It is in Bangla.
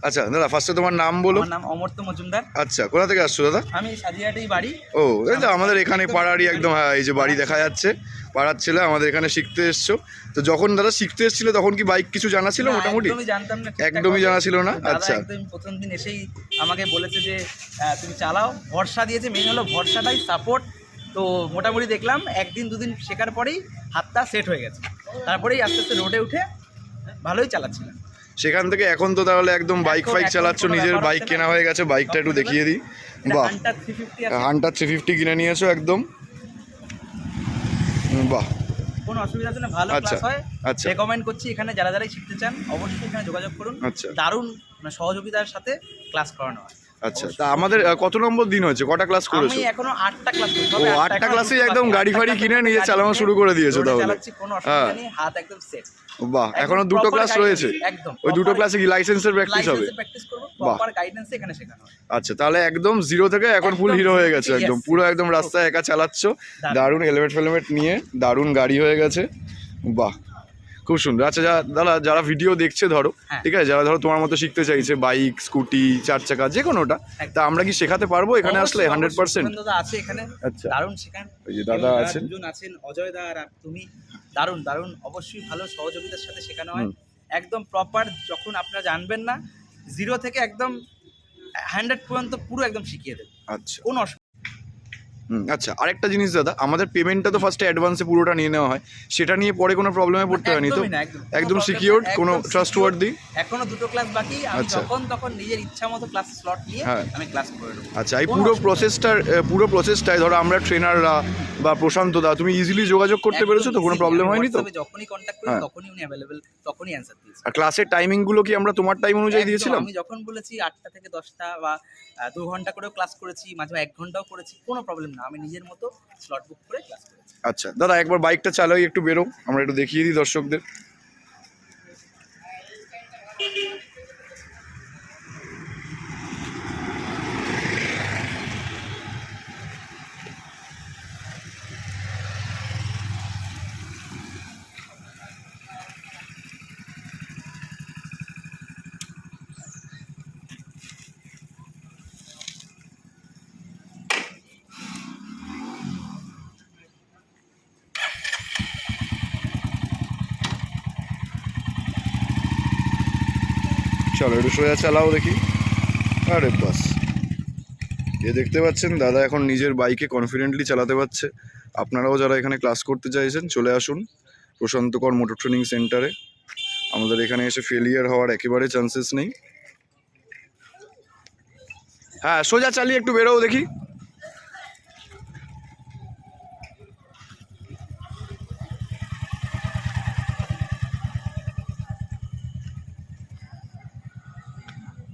আচ্ছা দাদা, ফার্স্টে তোমার নাম বলো। আমার নাম অমর্ত্য মজুমদার। আচ্ছা, কোথা থেকে আসছো দাদা? আমি সাজিয়াটেই বাড়ি। ও, এই তো আমাদের এখানে পাড়ারই একদম, হ্যাঁ এই যে বাড়ি দেখা যাচ্ছে, পাড়ার ছেলে, আমাদের এখানে শিখতে এসছো। তো যখন দাদা শিখতে এসেছিলে তখন কি বাইক কিছু জানা ছিল মোটামুটি? একদমই জানতাম না, একদমই জানা ছিল না। আচ্ছা, একদম প্রথম দিন এসেই আমাকে বলেছে যে তুমি চালাও, ভরসা দিয়েছে, মেন হলো ভরসাটাই সাপোর্ট। তো মোটামুটি দেখলাম একদিন দুদিন শেখার পরেই হাতটা সেট হয়ে গেছে, তারপরেই আস্তে আস্তে রোডে উঠে ভালোই চালাচ্ছিলাম। সেখান থেকে এখন তো তাহলে একদম বাইক ফাইক চালাচ্ছ, নিজের বাইক কেনা হয়ে গেছে। বাইকটা একটু দেখিয়ে দিই। বাহ, হান্টার 350 কিনে নিয়েছো একদম। বাহ, কোনো অসুবিধা আছে না, ভালো ক্লাস হয়। আচ্ছা, রেকমেন্ড করছি, এখানে যারা যারাই শিখতে চান অবশ্যই এখানে যোগাযোগ করুন। আচ্ছা, দারুণ সহযোগিতার সাথে ক্লাস করানো হয়। আচ্ছা। তা আমাদের কত নম্বর দিন হয়েছে, কটা ক্লাস করেছো? আমি এখনো 8টা ক্লাস করছি। ও, 8টা ক্লাসেই একদম গাড়ি ফাড়ি কিনে নিয়ে চালানো শুরু করে দিয়েছো তাহলে? চালাচ্ছি, কোনো অসুবিধা নেই, হাত একদম সেট। বাহ, এখনো দুটো ক্লাস রয়েছে? একদম, ওই দুটো ক্লাসে কি লাইসেন্সের প্র্যাকটিস হবে? প্র্যাকটিস করব, প্রপার গাইডেন্স এখানে শেখানো হয়। আচ্ছা, তাহলে একদম জিরো থেকে এখন ফুল হিরো হয়ে গেছে একদম, পুরো একদম রাস্তায় একা চালাচ্ছ। দারুণ হেলমেট ফেলমেট নিয়ে, দারুণ গাড়ি হয়ে গেছে। বাহ, খুব সুন্দর। আচ্ছা দাদা, যারা ভিডিও দেখছে ধরো, ঠিক আছে, যারা ধরো তোমার মতো শিখতে চাইছে, বাইক, স্কুটি, 4 চাকা, যে কোনোটা, তা আমরা কি শেখাতে পারবো এখানে আসলে 100%? দাদা আছে এখানে, আচ্ছা, দারুণ শেখান। ওই যে দাদা আছেন, দুজন আছেন, অজয় দা আর তুমি, দারুণ দারুণ, অবশ্যই ভালো সহযোগিতার সাথে শেখানো হয়। একদম প্রপার, যখন আপনারা জানবেন না, জিরো থেকে একদম 100 পর্যন্ত পুরো একদম শিখিয়ে দেবে। আচ্ছা, কোনো অসুবিধা। আচ্ছা, আরেকটা জিনিস দাদা, আমাদের পেমেন্টটা তো ফার্স্টে অ্যাডভান্সে পুরোটা নিয়ে নেওয়া হয়, সেটা নিয়ে পরে কোনো প্রবলেমে পড়তে হয়নি তো? একদম সিকিউরড, কোনো ট্রাস্টওয়ার্দি? এখনো দুটো ক্লাস বাকি, আমি যখন তখন নিজের ইচ্ছা মতো ক্লাস স্লট নিয়ে আমি ক্লাস করে দেবো। আচ্ছা, এই পুরো প্রসেসটাই ধরো আমরা ট্রেনাররা বা প্রশান্ত দা, তুমি ইজিলি যোগাযোগ করতে পেরেছো তো? কোনো প্রবলেম হয়নি তো? যখনই কন্ট্যাক্ট করি তখনই উনি অ্যাভেলেবল, তখনই অ্যানসার দিয়েছি। আর ক্লাসের টাইমিংগুলো কি আমরা তোমার টাইম অনুযায়ী দিয়েছিলাম? আমি যখন বলেছি 8টা থেকে 10টা, বা 2 ঘন্টা করেও ক্লাস করেছি, মাঝে 1 ঘন্টাও করেছি, কোনো প্রবলেম না, আমি নিজের মতো স্লট বুক করে ক্লাস করেছি। আচ্ছা দাদা, একবার বাইকটা চালাই, একটু বেরো, আমরা একটু দেখিয়ে দিই দর্শকদের। চলো একটু সোজা চালাও দেখি। আরে বাস, এ দেখতে পাচ্ছেন দাদা এখন নিজের বাইকে কনফিডেন্টলি চালাতে পারছে। আপনারাও যারা এখানে ক্লাস করতে চাইছেন চলে আসুন প্রশান্তকর মোটর ট্রেনিং সেন্টারে। আমাদের এখানে এসে ফেলিয়ার হওয়ার একেবারে চান্সেস নেই। হ্যাঁ, সোজা চালিয়ে একটু বেরোও দেখি।